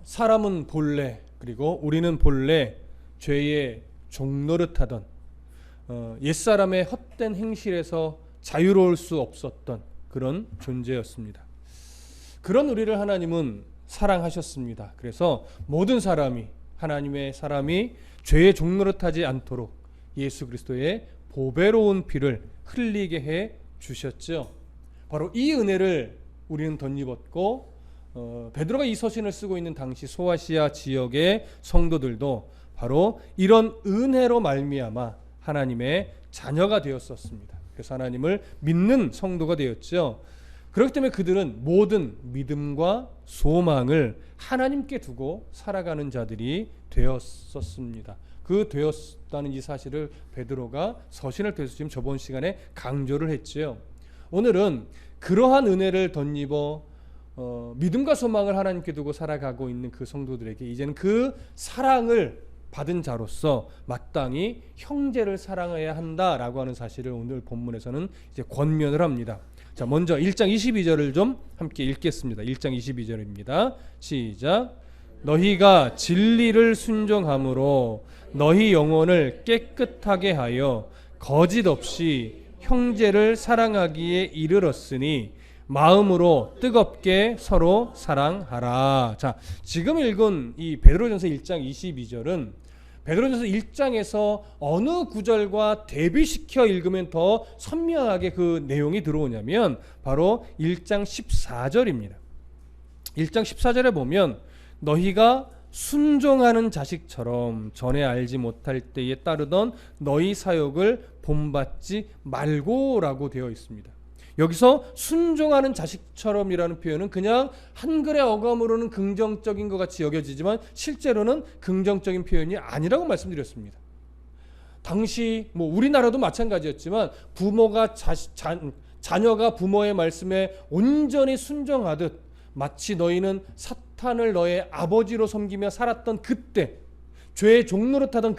사람은 본래, 그리고 우리는 본래 죄의 종노릇하던 옛사람의 헛된 행실에서 자유로울 수 없었던 그런 존재였습니다. 그런 우리를 하나님은 사랑하셨습니다. 그래서 모든 사람이, 하나님의 사람이 죄의 종노릇하지 않도록 예수 그리스도의 보배로운 피를 흘리게 해 주셨죠. 바로 이 은혜를 우리는 덧입었고, 베드로가 이 서신을 쓰고 있는 당시 소아시아 지역의 성도들도 바로 이런 은혜로 말미암아 하나님의 자녀가 되었었습니다. 그래서 하나님을 믿는 성도가 되었죠. 그렇기 때문에 그들은 모든 믿음과 소망을 하나님께 두고 살아가는 자들이 되었었습니다. 그 되었다는 이 사실을 베드로가 서신을 통해서 지금 저번 시간에 강조를 했죠. 오늘은 그러한 은혜를 덧입어 믿음과 소망을 하나님께 두고 살아가고 있는 그 성도들에게 이제는 그 사랑을 받은 자로서 마땅히 형제를 사랑해야 한다라고 하는 사실을 오늘 본문에서는 이제 권면을 합니다. 자, 먼저 1장 22절을 좀 함께 읽겠습니다. 1장 22절입니다. 시작. 너희가 진리를 순종함으로 너희 영혼을 깨끗하게 하여 거짓 없이 형제를 사랑하기에 이르렀으니 마음으로 뜨겁게 서로 사랑하라. 자, 지금 읽은 이 베드로전서 1장 22절은 베드로전서 1장에서 어느 구절과 대비시켜 읽으면 더 선명하게 그 내용이 들어오냐면 바로 1장 14절입니다. 1장 14절에 보면 너희가 순종하는 자식처럼 전에 알지 못할 때에 따르던 너희 사욕을 본받지 말고라고 되어 있습니다. 여기서 순종하는 자식처럼이라는 표현은 그냥 한글의 어감으로는 긍정적인 것 같이 여겨지지만 실제로는 긍정적인 표현이 아니라고 말씀드렸습니다. 당시 우리나라도 마찬가지였지만 부모가 자녀가 부모의 말씀에 온전히 순종하듯 마치 너희는 사탄을 너의 아버지로 섬기며 살았던 그때, 죄의 종노릇하던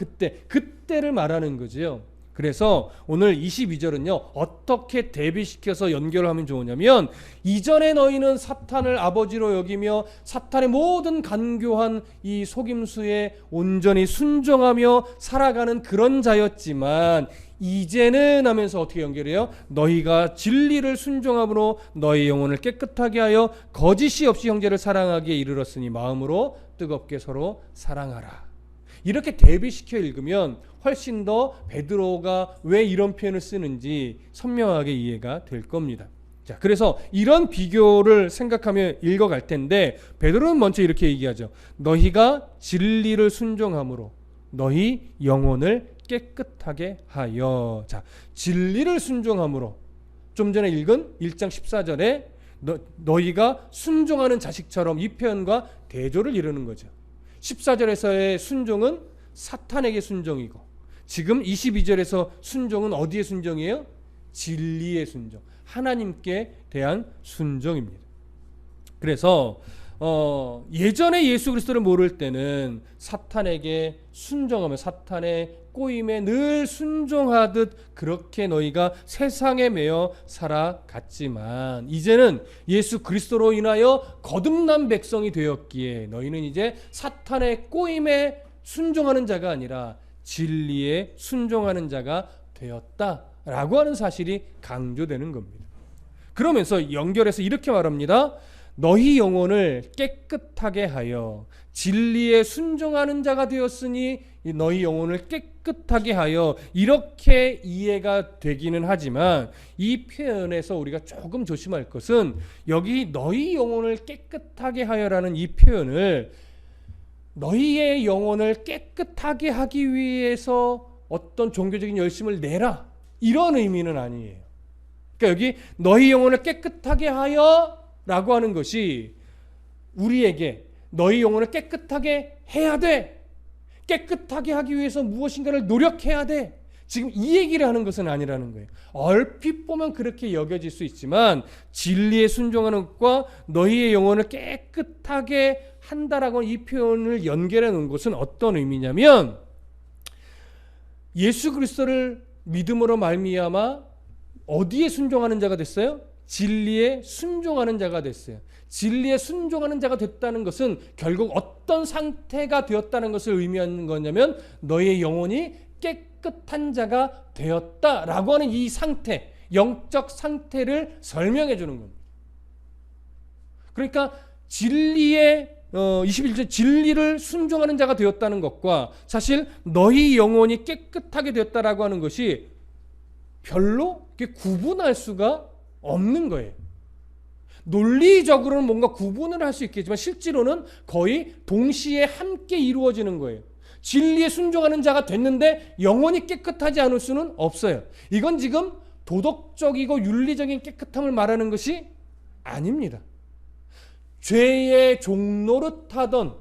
그때를 말하는 거지요. 그래서 오늘 22절은요 어떻게 대비시켜서 연결을 하면 좋으냐면, 이전에 너희는 사탄을 아버지로 여기며 사탄의 모든 간교한 이 속임수에 온전히 순종하며 살아가는 그런 자였지만 이제는 하면서 어떻게 연결해요? 너희가 진리를 순종함으로 너희 영혼을 깨끗하게 하여 거짓이 없이 형제를 사랑하기에 이르렀으니 마음으로 뜨겁게 서로 사랑하라. 이렇게 대비시켜 읽으면 훨씬 더 베드로가 왜 이런 표현을 쓰는지 선명하게 이해가 될 겁니다. 자, 그래서 이런 비교를 생각하며 읽어갈 텐데 베드로는 먼저 이렇게 얘기하죠. 너희가 진리를 순종함으로 너희 영혼을 깨끗하게 하여. 자, 진리를 순종함으로, 좀 전에 읽은 1장 14절에 너희가 순종하는 자식처럼, 이 표현과 대조를 이루는 거죠. 14절에서의 순종은 사탄에게 순종이고, 지금 22절에서 순종은 어디의 순종이에요? 진리의 순종, 하나님께 대한 순종입니다. 그래서 예전에 예수 그리스도를 모를 때는 사탄에게 순종하며 사탄의 꼬임에 늘 순종하듯 그렇게 너희가 세상에 매여 살아갔지만, 이제는 예수 그리스도로 인하여 거듭난 백성이 되었기에 너희는 이제 사탄의 꼬임에 순종하는 자가 아니라 진리에 순종하는 자가 되었다라고 하는 사실이 강조되는 겁니다. 그러면서 연결해서 이렇게 말합니다. 너희 영혼을 깨끗하게 하여 진리에 순종하는 자가 되었으니 너희 영혼을 깨끗하게 하여, 이렇게 이해가 되기는 하지만 이 표현에서 우리가 조금 조심할 것은 여기 너희 영혼을 깨끗하게 하여라는 이 표현을 너희의 영혼을 깨끗하게 하기 위해서 어떤 종교적인 열심을 내라, 이런 의미는 아니에요. 그러니까 여기 너희 영혼을 깨끗하게 하여 라고 하는 것이 우리에게 너희 영혼을 깨끗하게 해야 돼, 깨끗하게 하기 위해서 무엇인가를 노력해야 돼, 지금 이 얘기를 하는 것은 아니라는 거예요. 얼핏 보면 그렇게 여겨질 수 있지만 진리에 순종하는 것과 너희의 영혼을 깨끗하게 한다라고 이 표현을 연결해 놓은 것은 어떤 의미냐면, 예수 그리스도를 믿음으로 말미암아 어디에 순종하는 자가 됐어요? 진리에 순종하는 자가 됐어요. 진리에 순종하는 자가 됐다는 것은 결국 어떤 상태가 되었다는 것을 의미하는 거냐면 너의 영혼이 깨끗한 자가 되었다라고 하는 이 상태, 영적 상태를 설명해 주는 겁니다. 그러니까 진리에 21절 진리를 순종하는 자가 되었다는 것과 사실 너희 영혼이 깨끗하게 되었다라고 하는 것이 별로 구분할 수가 없는 거예요. 논리적으로는 뭔가 구분을 할 수 있겠지만 실제로는 거의 동시에 함께 이루어지는 거예요. 진리에 순종하는 자가 됐는데 영혼이 깨끗하지 않을 수는 없어요. 이건 지금 도덕적이고 윤리적인 깨끗함을 말하는 것이 아닙니다. 죄의 종노릇하던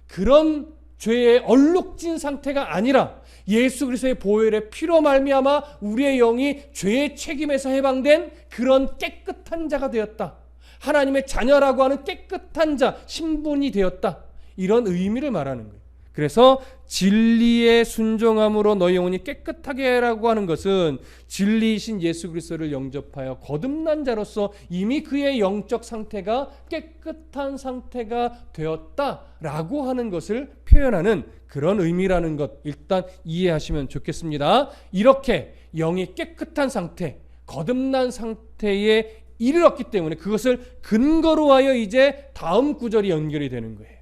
그런 죄의 얼룩진 상태가 아니라 예수 그리스도의 보혈의 피로 말미암아 우리의 영이 죄의 책임에서 해방된 그런 깨끗한 자가 되었다. 하나님의 자녀라고 하는 깨끗한 자, 신분이 되었다. 이런 의미를 말하는 거예요. 그래서 진리에 순종함으로 너희 영혼이 깨끗하게 하라고 하는 것은 진리이신 예수 그리스도를 영접하여 거듭난 자로서 이미 그의 영적 상태가 깨끗한 상태가 되었다라고 하는 것을 표현하는 그런 의미라는 것 일단 이해하시면 좋겠습니다. 이렇게 영이 깨끗한 상태, 거듭난 상태에 이르렀기 때문에 그것을 근거로 하여 이제 다음 구절이 연결이 되는 거예요.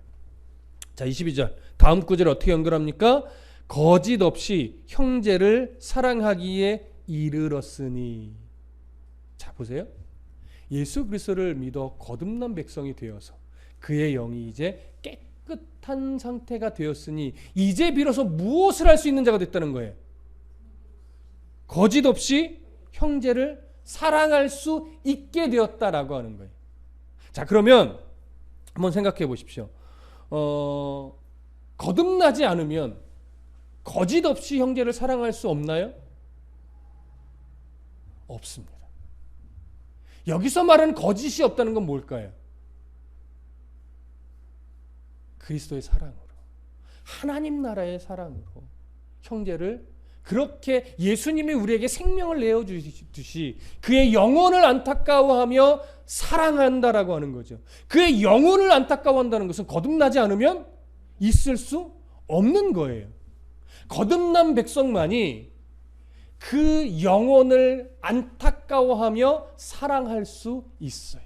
자, 22절 다음 구절을 어떻게 연결합니까? 거짓 없이 형제를 사랑하기에 이르렀으니. 자, 보세요. 예수 그리스도를 믿어 거듭난 백성이 되어서 그의 영이 이제 깨끗한 상태가 되었으니 이제 비로소 무엇을 할 수 있는 자가 됐다는 거예요? 거짓 없이 형제를 사랑할 수 있게 되었다라고 하는 거예요. 자, 그러면 한번 생각해 보십시오. 거듭나지 않으면 거짓 없이 형제를 사랑할 수 없나요? 없습니다. 여기서 말하는 거짓이 없다는 건 뭘까요? 그리스도의 사랑으로, 하나님 나라의 사랑으로 형제를 그렇게 예수님이 우리에게 생명을 내어주듯이 그의 영혼을 안타까워하며 사랑한다라고 하는 거죠. 그의 영혼을 안타까워한다는 것은 거듭나지 않으면 있을 수 없는 거예요. 거듭난 백성만이 그 영혼을 안타까워하며 사랑할 수 있어요.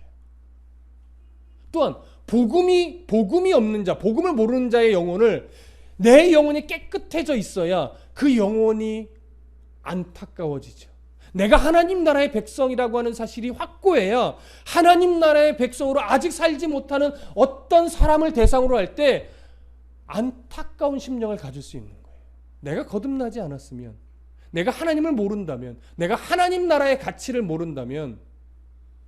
또한 복음이 없는 자, 복음을 모르는 자의 영혼을 내 영혼이 깨끗해져 있어야 그 영혼이 안타까워지죠. 내가 하나님 나라의 백성이라고 하는 사실이 확고해야 하나님 나라의 백성으로 아직 살지 못하는 어떤 사람을 대상으로 할 때 안타까운 심령을 가질 수 있는 거예요. 내가 거듭나지 않았으면, 내가 하나님을 모른다면, 내가 하나님 나라의 가치를 모른다면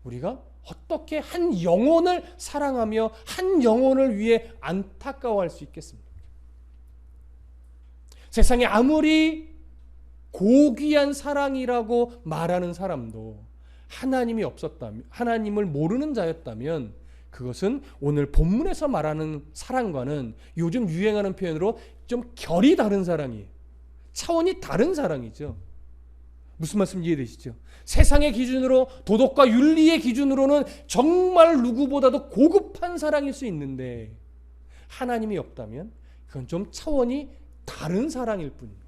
우리가 어떻게 한 영혼을 사랑하며 한 영혼을 위해 안타까워할 수 있겠습니까? 세상에 아무리 고귀한 사랑이라고 말하는 사람도 하나님이 없었다면, 하나님을 모르는 자였다면 그것은 오늘 본문에서 말하는 사랑과는 요즘 유행하는 표현으로 좀 결이 다른 사랑이에요. 차원이 다른 사랑이죠. 무슨 말씀 이해되시죠? 세상의 기준으로, 도덕과 윤리의 기준으로는 정말 누구보다도 고급한 사랑일 수 있는데 하나님이 없다면 그건 좀 차원이 다른 사랑일 뿐입니다.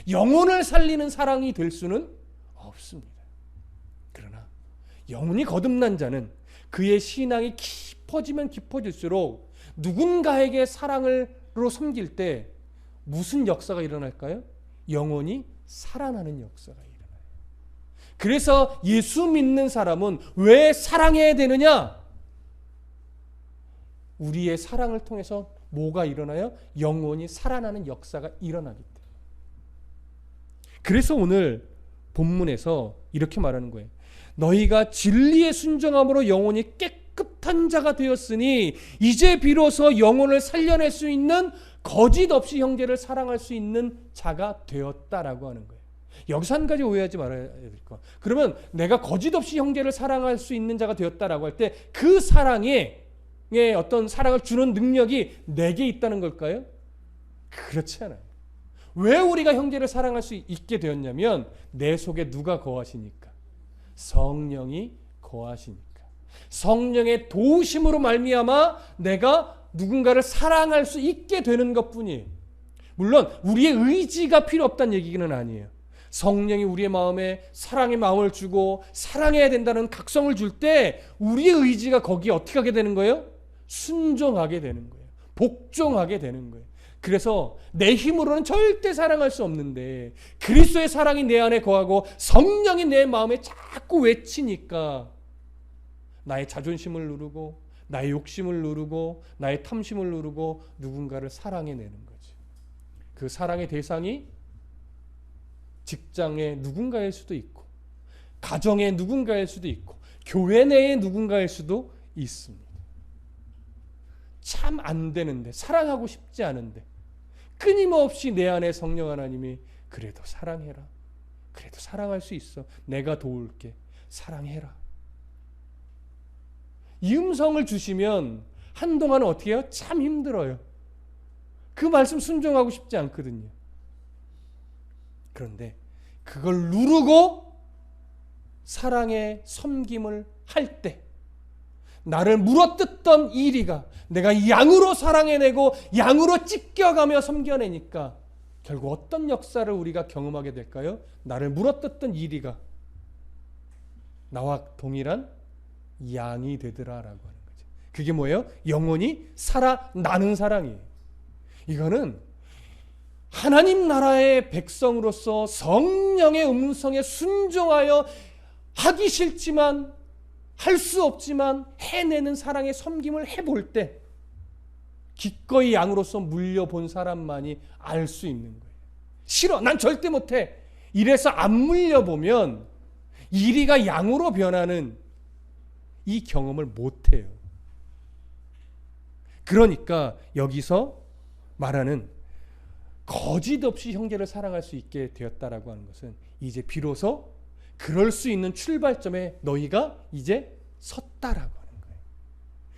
영혼을 살리는 사랑이 될 수는 없습니다. 그러나 영혼이 거듭난 자는 그의 신앙이 깊어지면 깊어질수록 누군가에게 사랑으로 섬길 때 무슨 역사가 일어날까요? 영혼이 살아나는 역사가 일어나요. 그래서 예수 믿는 사람은 왜 사랑해야 되느냐? 우리의 사랑을 통해서 뭐가 일어나요? 영혼이 살아나는 역사가 일어나기 때문에. 그래서 오늘 본문에서 이렇게 말하는 거예요. 너희가 진리에 순종함으로 영혼이 깨끗한 자가 되었으니 이제 비로소 영혼을 살려낼 수 있는 거짓 없이 형제를 사랑할 수 있는 자가 되었다라고 하는 거예요. 여기서 한 가지 오해하지 말아야 될 거. 그러면 내가 거짓 없이 형제를 사랑할 수 있는 자가 되었다라고 할 때 그 사랑에 어떤 사랑을 주는 능력이 내게 있다는 걸까요? 그렇지 않아요. 왜 우리가 형제를 사랑할 수 있게 되었냐면 내 속에 누가 거하시니까? 성령이 거하시니까. 성령의 도우심으로 말미암아 내가 누군가를 사랑할 수 있게 되는 것뿐이에요. 물론 우리의 의지가 필요 없다는 얘기는 아니에요. 성령이 우리의 마음에 사랑의 마음을 주고 사랑해야 된다는 각성을 줄 때 우리의 의지가 거기에 어떻게 하게 되는 거예요? 순종하게 되는 거예요. 복종하게 되는 거예요. 그래서 내 힘으로는 절대 사랑할 수 없는데 그리스도의 사랑이 내 안에 거하고 성령이 내 마음에 자꾸 외치니까 나의 자존심을 누르고 나의 욕심을 누르고 나의 탐심을 누르고 누군가를 사랑해내는 거지. 그 사랑의 대상이 직장의 누군가일 수도 있고 가정의 누군가일 수도 있고 교회 내의 누군가일 수도 있습니다. 참 안 되는데 사랑하고 싶지 않은데 끊임없이 내 안에 성령 하나님이 그래도 사랑해라. 그래도 사랑할 수 있어. 내가 도울게. 사랑해라. 이 음성을 주시면 한동안은 어떻게 해요? 참 힘들어요. 그 말씀 순종하고 싶지 않거든요. 그런데 그걸 누르고 사랑의 섬김을 할 때 나를 물어뜯던 이리가 내가 양으로 사랑해내고 양으로 찢겨가며 섬겨내니까 결국 어떤 역사를 우리가 경험하게 될까요? 나를 물어뜯던 이리가 나와 동일한 양이 되더라라고 하는 거죠. 그게 뭐예요? 영원히 살아나는 사랑이에요. 이거는 하나님 나라의 백성으로서 성령의 음성에 순종하여 하기 싫지만 할 수 없지만 해내는 사랑의 섬김을 해볼 때 기꺼이 양으로서 물려본 사람만이 알 수 있는 거예요. 싫어, 난 절대 못해. 이래서 안 물려보면 이리가 양으로 변하는 이 경험을 못해요. 그러니까 여기서 말하는 거짓 없이 형제를 사랑할 수 있게 되었다라고 하는 것은 이제 비로소 그럴 수 있는 출발점에 너희가 이제 섰다라고 하는 거예요.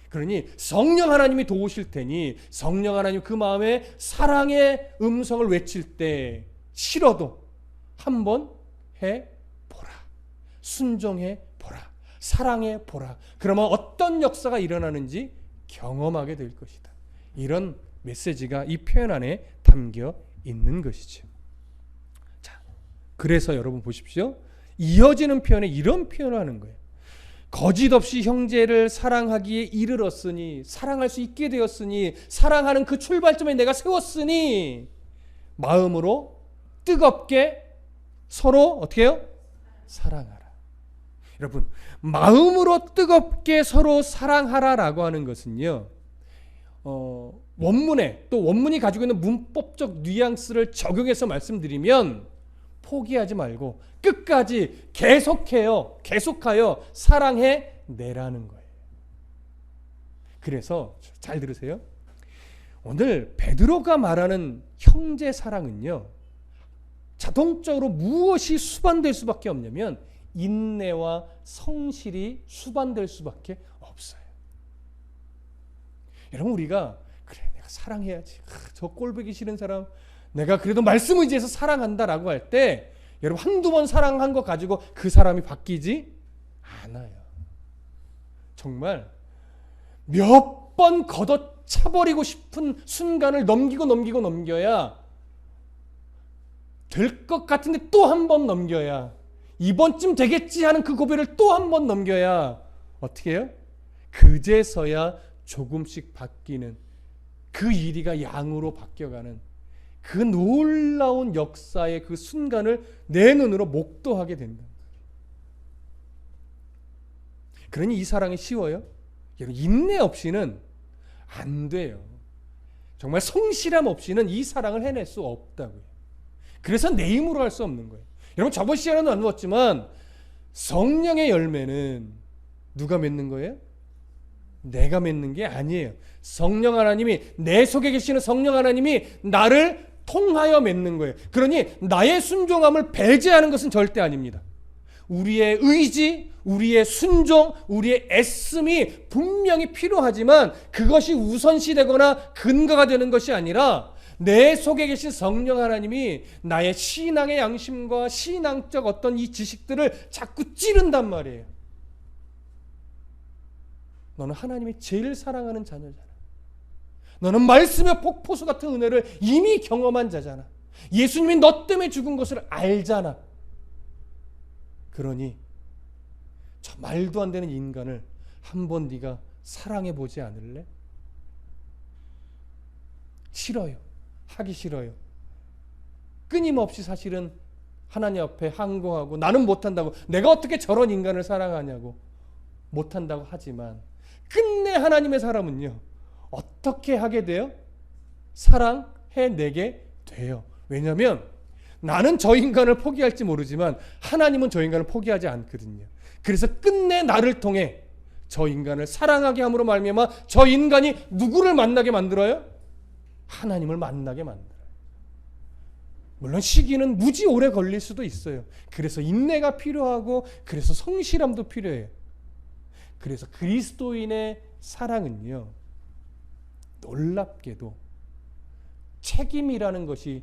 그러니 성령 하나님이 도우실 테니 성령 하나님 그 마음에 사랑의 음성을 외칠 때 싫어도 한번 해보라. 순종해보라. 사랑해보라. 그러면 어떤 역사가 일어나는지 경험하게 될 것이다. 이런 메시지가 이 표현 안에 담겨 있는 것이죠. 자, 그래서 여러분 보십시오. 이어지는 표현에 이런 표현을 하는 거예요. 거짓 없이 형제를 사랑하기에 이르렀으니, 사랑할 수 있게 되었으니, 사랑하는 그 출발점에 내가 세웠으니 마음으로 뜨겁게 서로 어떻게 해요? 사랑하라. 여러분, 마음으로 뜨겁게 서로 사랑하라라고 하는 것은요, 원문에 또 원문이 가지고 있는 문법적 뉘앙스를 적용해서 말씀드리면 포기하지 말고 끝까지 계속하여 사랑해 내라는 거예요. 그래서 잘 들으세요. 오늘 베드로가 말하는 형제 사랑은요, 자동적으로 무엇이 수반될 수밖에 없냐면 인내와 성실이 수반될 수밖에 없어요. 여러분, 우리가 그래 내가 사랑해야지, 저 꼴보기 싫은 사람 내가 그래도 말씀 의지해서 사랑한다라고 할 때 여러분 한두 번 사랑한 거 가지고 그 사람이 바뀌지 않아요. 정말 몇 번 걷어차버리고 싶은 순간을 넘겨야 될 것 같은데 또 한 번 넘겨야 이번쯤 되겠지 하는 그 고비를 또 한 번 넘겨야 어떻게 해요? 그제서야 조금씩 바뀌는 그 이리가 양으로 바뀌어가는 그 놀라운 역사의 그 순간을 내 눈으로 목도하게 된다. 그러니 이 사랑이 쉬워요? 여러분, 인내 없이는 안 돼요. 정말 성실함 없이는 이 사랑을 해낼 수 없다고요. 그래서 내 힘으로 할 수 없는 거예요. 여러분, 저번 시간에도 나누었지만 성령의 열매는 누가 맺는 거예요? 내가 맺는 게 아니에요. 성령 하나님이, 내 속에 계시는 성령 하나님이 나를 통하여 맺는 거예요. 그러니 나의 순종함을 배제하는 것은 절대 아닙니다. 우리의 의지, 우리의 순종, 우리의 애씀이 분명히 필요하지만 그것이 우선시되거나 근거가 되는 것이 아니라 내 속에 계신 성령 하나님이 나의 신앙의 양심과 신앙적 어떤 이 지식들을 자꾸 찌른단 말이에요. 너는 하나님이 제일 사랑하는 자녀잖아. 너는 말씀의 폭포수 같은 은혜를 이미 경험한 자잖아. 예수님이 너 때문에 죽은 것을 알잖아. 그러니 저 말도 안 되는 인간을 한번 네가 사랑해 보지 않을래? 싫어요. 하기 싫어요. 끊임없이 사실은 하나님 앞에 항거하고 나는 못한다고, 내가 어떻게 저런 인간을 사랑하냐고 못한다고 하지만 끝내 하나님의 사람은요 어떻게 하게 돼요? 사랑해내게 돼요. 왜냐하면 나는 저 인간을 포기할지 모르지만 하나님은 저 인간을 포기하지 않거든요. 그래서 끝내 나를 통해 저 인간을 사랑하게 함으로 말미암아 저 인간이 누구를 만나게 만들어요? 하나님을 만나게 만들어요. 물론 시기는 무지 오래 걸릴 수도 있어요. 그래서 인내가 필요하고 그래서 성실함도 필요해요. 그래서 그리스도인의 사랑은요 놀랍게도 책임이라는 것이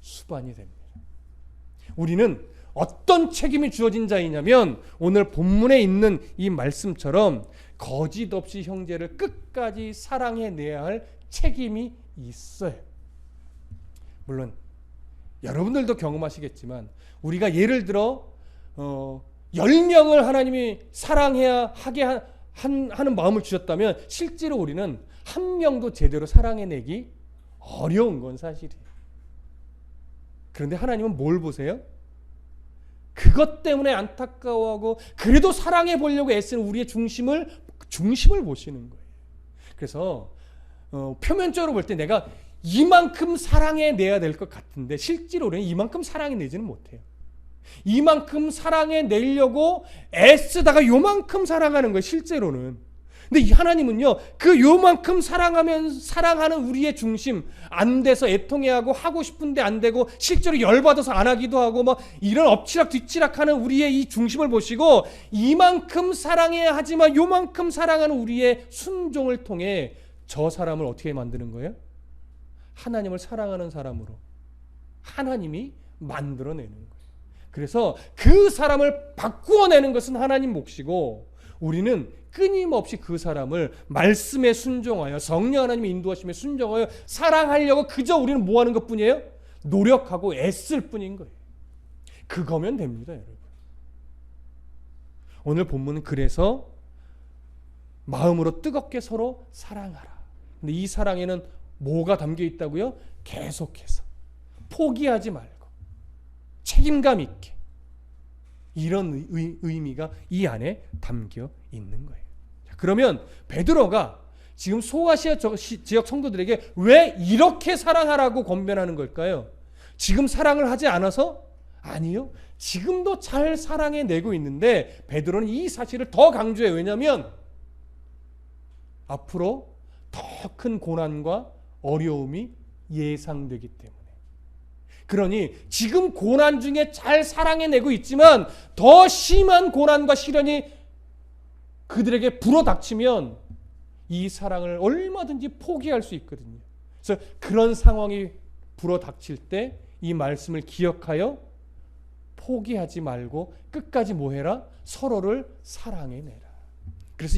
수반이 됩니다. 우리는 어떤 책임이 주어진 자이냐면 오늘 본문에 있는 이 말씀처럼 거짓 없이 형제를 끝까지 사랑해내야 할 책임이 있어요. 물론 여러분들도 경험하시겠지만 우리가 예를 들어 10명을 하나님이 사랑해야 하게 하는 마음을 주셨다면 실제로 우리는 한 명도 제대로 사랑해내기 어려운 건 사실이에요. 그런데 하나님은 뭘 보세요? 그것 때문에 안타까워하고 그래도 사랑해 보려고 애쓰는 우리의 중심을 보시는 거예요. 그래서 표면적으로 볼 때 내가 이만큼 사랑해내야 될 것 같은데 실제로 우리는 이만큼 사랑해내지는 못해요. 이만큼 사랑해내려고 애쓰다가 요만큼 사랑하는 거예요. 실제로는. 근데 하나님은요 그 요만큼 사랑하는 우리의 중심 안 돼서 애통해하고 하고 싶은데 안 되고 실제로 열받아서 안 하기도 하고 뭐 이런 엎치락 뒤치락하는 우리의 이 중심을 보시고 이만큼 사랑해야 하지만 요만큼 사랑하는 우리의 순종을 통해 저 사람을 어떻게 만드는 거예요? 하나님을 사랑하는 사람으로 하나님이 만들어내는 거예요. 그래서 그 사람을 바꾸어내는 것은 하나님 몫이고 우리는 끊임없이 그 사람을 말씀에 순종하여 성령 하나님의 인도하심에 순종하여 사랑하려고 그저 우리는 뭐 하는 것뿐이에요? 노력하고 애쓸 뿐인 거예요. 그거면 됩니다, 여러분. 오늘 본문은 그래서 마음으로 뜨겁게 서로 사랑하라. 근데 이 사랑에는 뭐가 담겨 있다고요? 계속해서 포기하지 말고 책임감 있게 이런 의미가 이 안에 담겨 있는 거예요. 자, 그러면 베드로가 지금 소아시아 지역 성도들에게 왜 이렇게 사랑하라고 권면하는 걸까요? 지금 사랑을 하지 않아서? 아니요. 지금도 잘 사랑해내고 있는데 베드로는 이 사실을 더 강조해요. 왜냐하면 앞으로 더 큰 고난과 어려움이 예상되기 때문에. 그러니 지금 고난 중에 잘 사랑해내고 있지만 더 심한 고난과 시련이 그들에게 불어닥치면 이 사랑을 얼마든지 포기할 수 있거든요. 그래서 그런 상황이 불어닥칠 때 이 말씀을 기억하여 포기하지 말고 끝까지 뭐 해라? 서로를 사랑해내라. 그래서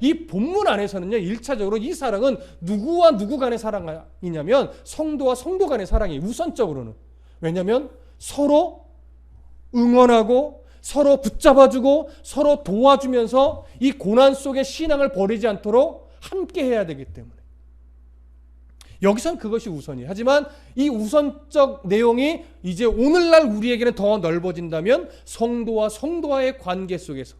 이 본문 안에서는요 1차적으로 이 사랑은 누구와 누구 간의 사랑이냐면 성도와 성도 간의 사랑이 우선적으로는. 왜냐하면 서로 응원하고 서로 붙잡아주고 서로 도와주면서 이 고난 속에 신앙을 버리지 않도록 함께 해야 되기 때문에 여기선 그것이 우선이에요. 하지만 이 우선적 내용이 이제 오늘날 우리에게는 더 넓어진다면 성도와 성도와의 관계 속에서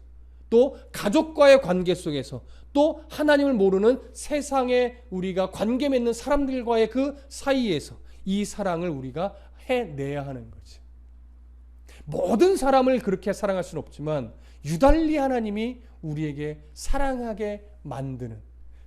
또 가족과의 관계 속에서 또 하나님을 모르는 세상에 우리가 관계 맺는 사람들과의 그 사이에서 이 사랑을 우리가 해내야 하는 거죠. 모든 사람을 그렇게 사랑할 수는 없지만 유달리 하나님이 우리에게 사랑하게 만드는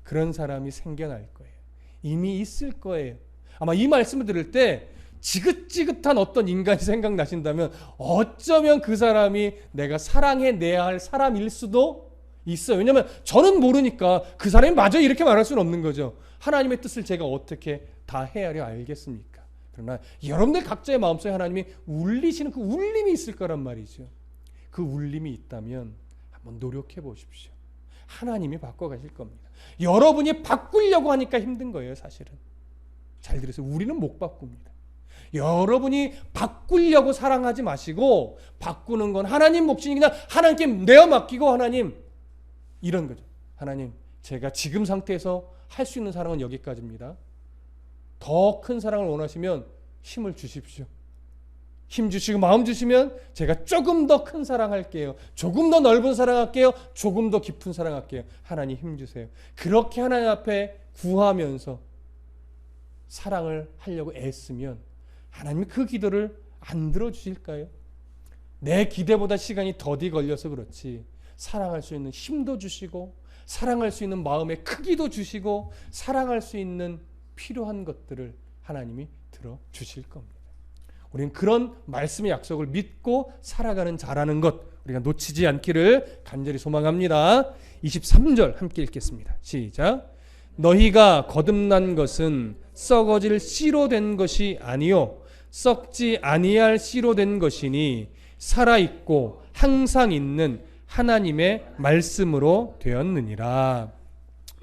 그런 사람이 생겨날 거예요. 이미 있을 거예요. 아마 이 말씀을 들을 때 지긋지긋한 어떤 인간이 생각나신다면 어쩌면 그 사람이 내가 사랑해내야 할 사람일 수도 있어요. 왜냐하면 저는 모르니까 그 사람이 마저 이렇게 말할 수는 없는 거죠. 하나님의 뜻을 제가 어떻게 다 헤아려 알겠습니까? 그러나 여러분들 각자의 마음속에 하나님이 울리시는 그 울림이 있을 거란 말이죠. 그 울림이 있다면 한번 노력해 보십시오. 하나님이 바꿔가실 겁니다. 여러분이 바꾸려고 하니까 힘든 거예요, 사실은. 잘 들으세요. 우리는 못 바꿉니다. 여러분이 바꾸려고 사랑하지 마시고, 바꾸는 건 하나님 몫이니 그냥 하나님께 내어 맡기고, 하나님, 이런 거죠. 하나님, 제가 지금 상태에서 할 수 있는 사랑은 여기까지입니다. 더 큰 사랑을 원하시면 힘을 주십시오. 힘 주시고 마음 주시면 제가 조금 더 큰 사랑할게요. 조금 더 넓은 사랑할게요. 조금 더 깊은 사랑할게요. 하나님 힘 주세요. 그렇게 하나님 앞에 구하면서 사랑을 하려고 애쓰면 하나님이 그 기도를 안 들어주실까요? 내 기대보다 시간이 더디 걸려서 그렇지, 사랑할 수 있는 힘도 주시고, 사랑할 수 있는 마음의 크기도 주시고, 사랑할 수 있는 필요한 것들을 하나님이 들어주실 겁니다. 우리는 그런 말씀의 약속을 믿고 살아가는 자라는 것, 우리가 놓치지 않기를 간절히 소망합니다. 23절 함께 읽겠습니다. 시작. 너희가 거듭난 것은 썩어질 씨로 된 것이 아니요 썩지 아니할 씨로 된 것이니 살아있고 항상 있는 하나님의 말씀으로 되었느니라.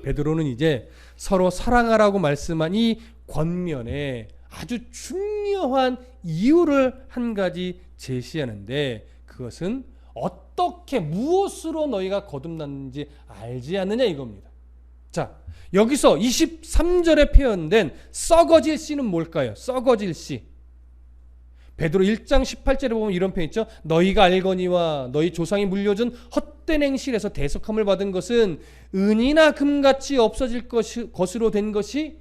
베드로는 이제 서로 사랑하라고 말씀한 이 권면에 아주 중요한 이유를 한 가지 제시하는데, 그것은 어떻게 무엇으로 너희가 거듭났는지 알지 않느냐 이겁니다. 자, 여기서 23절에 표현된 썩어질 씨는 뭘까요? 썩어질 씨. 베드로 1장 18절에 보면 이런 표현 있죠. 너희가 알거니와 너희 조상이 물려준 헛된 행실에서 대속함을 받은 것은 은이나 금같이 없어질 것으로 된 것이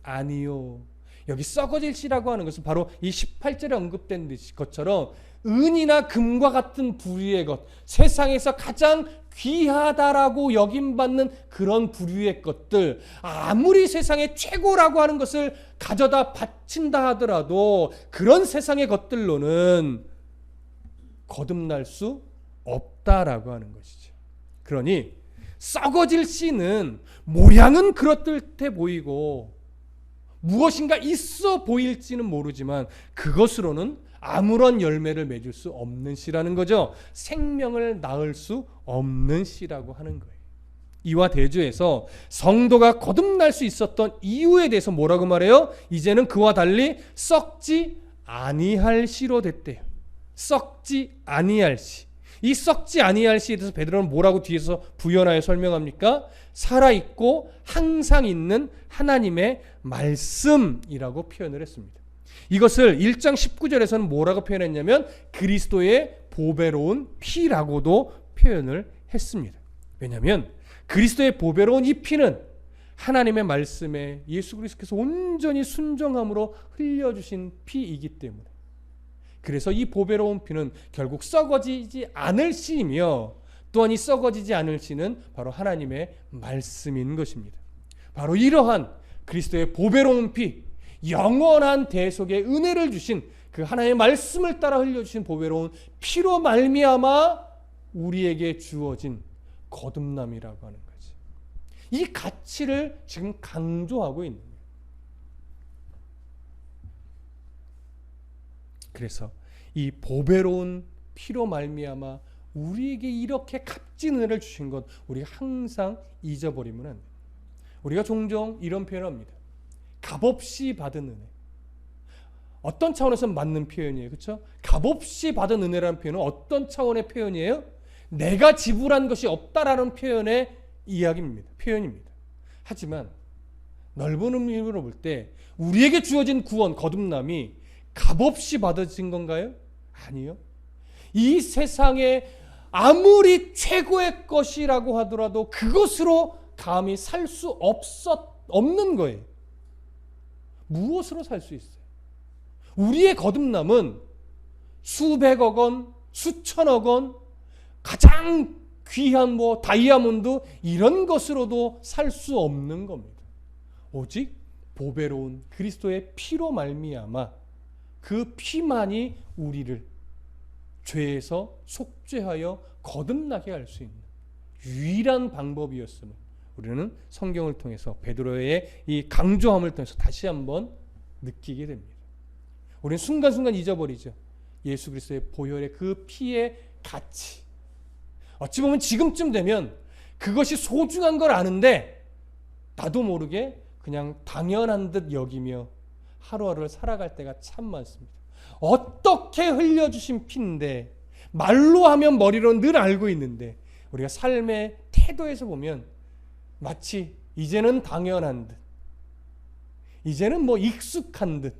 아니요. 여기 썩어질 씨라고 하는 것은 바로 이 18절에 언급된 것처럼 은이나 금과 같은 부류의 것, 세상에서 가장 귀하다라고 여김받는 그런 부류의 것들, 아무리 세상의 최고라고 하는 것을 가져다 바친다 하더라도 그런 세상의 것들로는 거듭날 수 없다라고 하는 것이죠. 그러니 썩어질 씨는 모양은 그렇듯해 보이고 무엇인가 있어 보일지는 모르지만 그것으로는 아무런 열매를 맺을 수 없는 씨라는 거죠. 생명을 낳을 수 없는 씨라고 하는 거예요. 이와 대조해서 성도가 거듭날 수 있었던 이유에 대해서 뭐라고 말해요? 이제는 그와 달리 썩지 아니할 씨로 됐대요. 썩지 아니할 씨. 이 썩지 아니할 씨에 대해서 베드로는 뭐라고 뒤에서 부연하여 설명합니까? 살아있고 항상 있는 하나님의 말씀이라고 표현을 했습니다. 이것을 1장 19절에서는 뭐라고 표현했냐면 그리스도의 보배로운 피라고도 표현을 했습니다. 왜냐하면 그리스도의 보배로운 이 피는 하나님의 말씀에 예수 그리스도께서 온전히 순종함으로 흘려주신 피이기 때문에, 그래서 이 보배로운 피는 결국 썩어지지 않을 씨이며, 또한 이 썩어지지 않을 씨는 바로 하나님의 말씀인 것입니다. 바로 이러한 그리스도의 보배로운 피, 영원한 대속의 은혜를 주신 그 하나님의 말씀을 따라 흘려주신 보배로운 피로 말미암아 우리에게 주어진 거듭남이라고 하는 거지. 이 가치를 지금 강조하고 있는 거예요. 그래서 이 보배로운 피로 말미암아 우리에게 이렇게 값진 은혜를 주신 것, 우리가 항상 잊어버리면 안 돼요. 우리가 종종 이런 표현을 합니다. 값없이 받은 은혜. 어떤 차원에서 맞는 표현이에요, 그렇죠? 값없이 받은 은혜라는 표현은 어떤 차원의 표현이에요? 내가 지불한 것이 없다라는 표현의 이야기입니다. 표현입니다. 하지만 넓은 의미로 볼 때 우리에게 주어진 구원, 거듭남이 값없이 받아진 건가요? 아니요. 이 세상에 아무리 최고의 것이라고 하더라도 그것으로 감히 살 수 없는 거예요. 무엇으로 살 수 있어요? 우리의 거듭남은 수백억 원, 수천억 원, 가장 귀한 다이아몬드 이런 것으로도 살 수 없는 겁니다. 오직 보배로운 그리스도의 피로 말미암아 그 피만이 우리를 죄에서 속죄하여 거듭나게 할 수 있는 유일한 방법이었음을 우리는 성경을 통해서 베드로의 이 강조함을 통해서 다시 한번 느끼게 됩니다. 우리는 순간순간 잊어버리죠. 예수 그리스도의 보혈의 그 피의 가치. 어찌 보면 지금쯤 되면 그것이 소중한 걸 아는데 나도 모르게 그냥 당연한 듯 여기며 하루하루를 살아갈 때가 참 많습니다. 어떻게 흘려주신 피인데, 말로 하면 머리로 늘 알고 있는데 우리가 삶의 태도에서 보면 마치 이제는 당연한 듯, 이제는 뭐 익숙한 듯,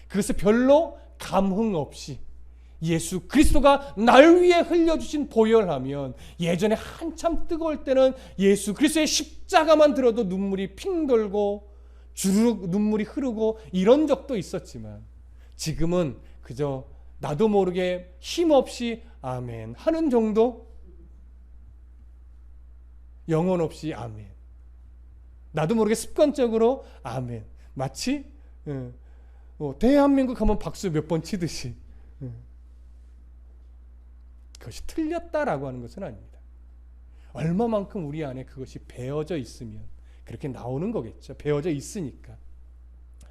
그것을 별로 감흥 없이 예수 그리스도가 날 위해 흘려주신 보혈하면, 예전에 한참 뜨거울 때는 예수 그리스도의 십자가만 들어도 눈물이 핑 돌고 주르륵 눈물이 흐르고 이런 적도 있었지만, 지금은 그저 나도 모르게 힘없이 아멘 하는 정도, 영혼 없이 아멘, 나도 모르게 습관적으로 아멘, 마치 대한민국 하면 박수 몇 번 치듯이. 그것이 틀렸다라고 하는 것은 아닙니다. 얼마만큼 우리 안에 그것이 배어져 있으면 그렇게 나오는 거겠죠. 배어져 있으니까.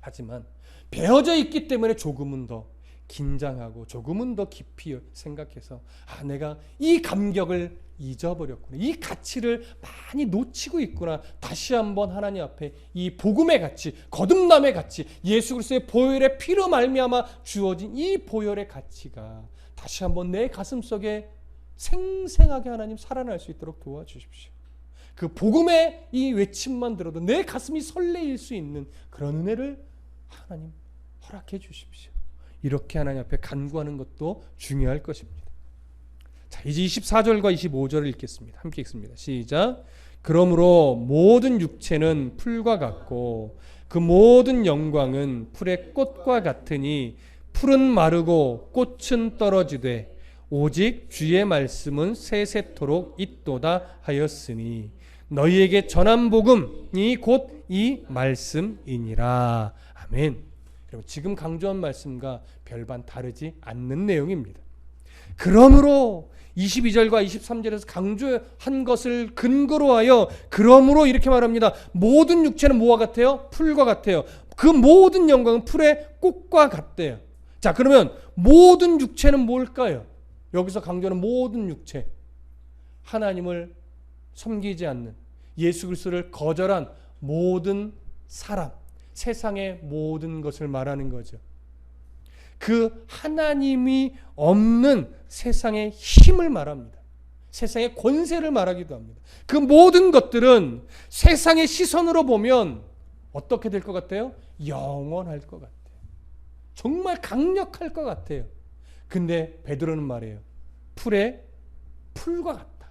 하지만 배어져 있기 때문에 조금은 더 긴장하고 조금은 더 깊이 생각해서 내가 이 감격을 잊어버렸구나, 이 가치를 많이 놓치고 있구나, 다시 한번 하나님 앞에 이 복음의 가치, 거듭남의 가치, 예수 그리스도의 보혈의 피로 말미암아 주어진 이 보혈의 가치가 다시 한번 내 가슴속에 생생하게 하나님 살아날 수 있도록 도와주십시오. 그 복음의 이 외침만 들어도 내 가슴이 설레일 수 있는 그런 은혜를 하나님 허락해 주십시오. 이렇게 하나님 앞에 간구하는 것도 중요할 것입니다. 자, 이제 24절과 25절을 읽겠습니다. 함께 읽습니다. 시작. 그러므로 모든 육체는 풀과 같고 그 모든 영광은 풀의 꽃과 같으니 풀은 마르고 꽃은 떨어지되 오직 주의 말씀은 세세토록 있도다 하였으니 너희에게 전한 복음이 곧 이 말씀이니라. 아멘. 여러분, 지금 강조한 말씀과 별반 다르지 않는 내용입니다. 그러므로 22절과 23절에서 강조한 것을 근거로 하여 그러므로 이렇게 말합니다. 모든 육체는 뭐와 같아요? 풀과 같아요. 그 모든 영광은 풀의 꽃과 같대요. 자, 그러면 모든 육체는 뭘까요? 여기서 강조하는 모든 육체, 하나님을 섬기지 않는, 예수 그리스도를 거절한 모든 사람, 세상의 모든 것을 말하는 거죠. 그 하나님이 없는 세상의 힘을 말합니다. 세상의 권세를 말하기도 합니다. 그 모든 것들은 세상의 시선으로 보면 어떻게 될 것 같아요? 영원할 것 같아요. 정말 강력할 것 같아요. 근데 베드로는 말해요. 풀과 같다.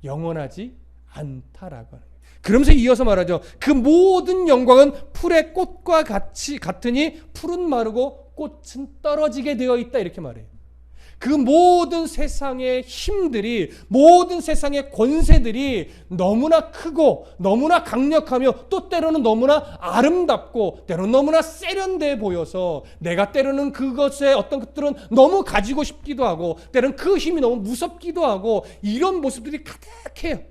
영원하지 않다라고 하는 거예요. 그러면서 이어서 말하죠. 그 모든 영광은 풀의 꽃과 같으니 풀은 마르고 꽃은 떨어지게 되어 있다. 이렇게 말해요. 그 모든 세상의 힘들이, 모든 세상의 권세들이 너무나 크고 너무나 강력하며 또 때로는 너무나 아름답고 때로는 너무나 세련돼 보여서 내가 때로는 그것의 어떤 것들은 너무 가지고 싶기도 하고 때로는 그 힘이 너무 무섭기도 하고 이런 모습들이 가득해요.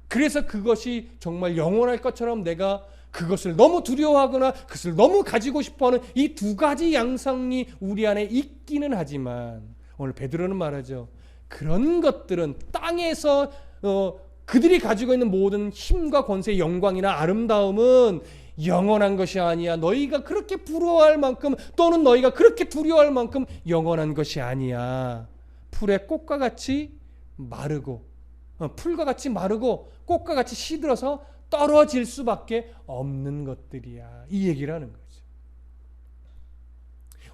그래서 그것이 정말 영원할 것처럼 내가 그것을 너무 두려워하거나 그것을 너무 가지고 싶어하는 이 두 가지 양상이 우리 안에 있기는 하지만 오늘 베드로는 말하죠. 그런 것들은 땅에서 그들이 가지고 있는 모든 힘과 권세, 영광이나 아름다움은 영원한 것이 아니야. 너희가 그렇게 부러워할 만큼 또는 너희가 그렇게 두려워할 만큼 영원한 것이 아니야. 풀의 꽃과 같이 마르고 풀과 같이 마르고 꽃과 같이 시들어서 떨어질 수밖에 없는 것들이야. 이 얘기를 하는 거죠.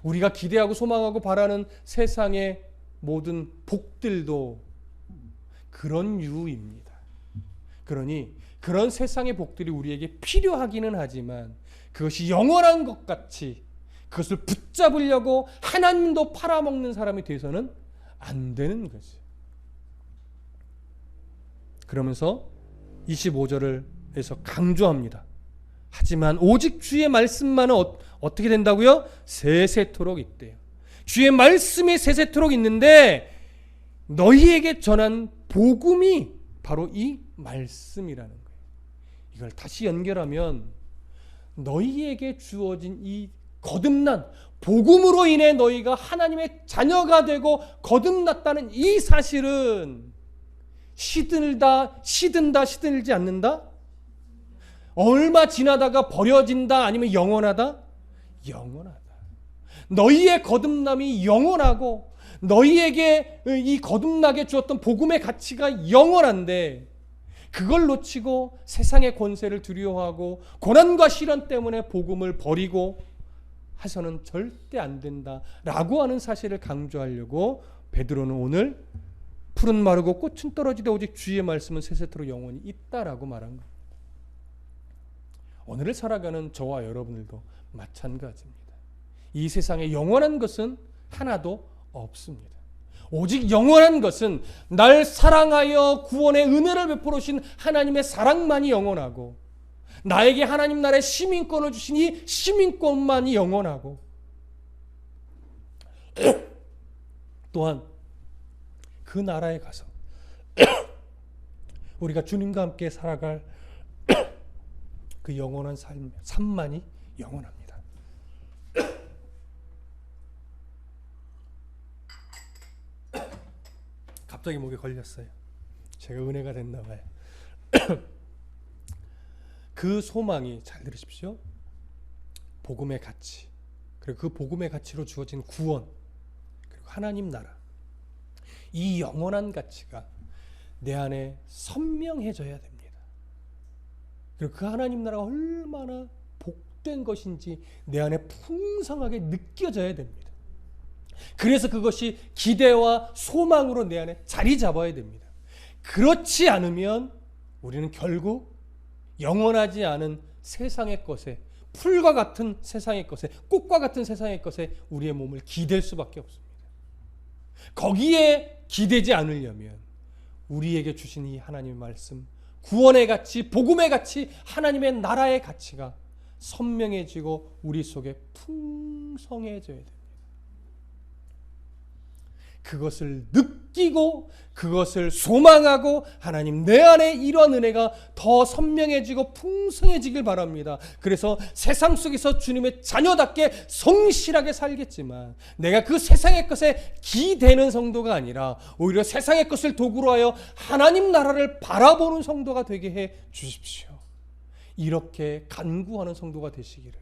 우리가 기대하고 소망하고 바라는 세상의 모든 복들도 그런 유입니다. 그러니 그런 세상의 복들이 우리에게 필요하기는 하지만 그것이 영원한 것 같이 그것을 붙잡으려고 하나님도 팔아먹는 사람이 돼서는 안 되는 거죠. 그러면서 25절을 해서 강조합니다. 하지만 오직 주의 말씀만은 어떻게 된다고요? 세세토록 있대요. 주의 말씀이 세세토록 있는데 너희에게 전한 복음이 바로 이 말씀이라는 거예요. 이걸 다시 연결하면 너희에게 주어진 이 거듭난 복음으로 인해 너희가 하나님의 자녀가 되고 거듭났다는 이 사실은 시든지 않는다? 얼마 지나다가 버려진다? 아니면 영원하다? 영원하다. 너희의 거듭남이 영원하고 너희에게 이 거듭나게 주었던 복음의 가치가 영원한데 그걸 놓치고 세상의 권세를 두려워하고 고난과 시련 때문에 복음을 버리고 해서는 절대 안 된다라고 하는 사실을 강조하려고 베드로는 오늘 풀은 마르고 꽃은 떨어지되 오직 주의 말씀은 세세토록 영원히 있다라고 말한 겁니다. 오늘을 살아가는 저와 여러분들도 마찬가지입니다. 이 세상에 영원한 것은 하나도 없습니다. 오직 영원한 것은 날 사랑하여 구원의 은혜를 베풀어 주신 하나님의 사랑만이 영원하고 나에게 하나님 나라의 시민권을 주신 이 시민권만이 영원하고 또한 그 나라에 가서 우리가 주님과 함께 살아갈 그 영원한 삶만이 영원합니다. 갑자기 목에 걸렸어요. 제가 은혜가 됐나 봐요. 그 소망이, 잘 들으십시오, 복음의 가치, 그리고 그 복음의 가치로 주어진 구원, 그리고 하나님 나라, 이 영원한 가치가 내 안에 선명해져야 됩니다. 그리고 그 하나님 나라가 얼마나 복된 것인지 내 안에 풍성하게 느껴져야 됩니다. 그래서 그것이 기대와 소망으로 내 안에 자리 잡아야 됩니다. 그렇지 않으면 우리는 결국 영원하지 않은 세상의 것에, 풀과 같은 세상의 것에, 꽃과 같은 세상의 것에 우리의 몸을 기댈 수밖에 없습니다. 거기에 기대지 않으려면 우리에게 주신 이 하나님의 말씀, 구원의 가치, 복음의 가치, 하나님의 나라의 가치가 선명해지고 우리 속에 풍성해져야 됩니다. 그것을 느끼고 그것을 소망하고 하나님 내 안에 이러한 은혜가 더 선명해지고 풍성해지길 바랍니다. 그래서 세상 속에서 주님의 자녀답게 성실하게 살겠지만 내가 그 세상의 것에 기대는 성도가 아니라 오히려 세상의 것을 도구로 하여 하나님 나라를 바라보는 성도가 되게 해 주십시오. 이렇게 간구하는 성도가 되시기를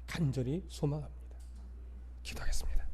간절히 소망합니다. 기도하겠습니다.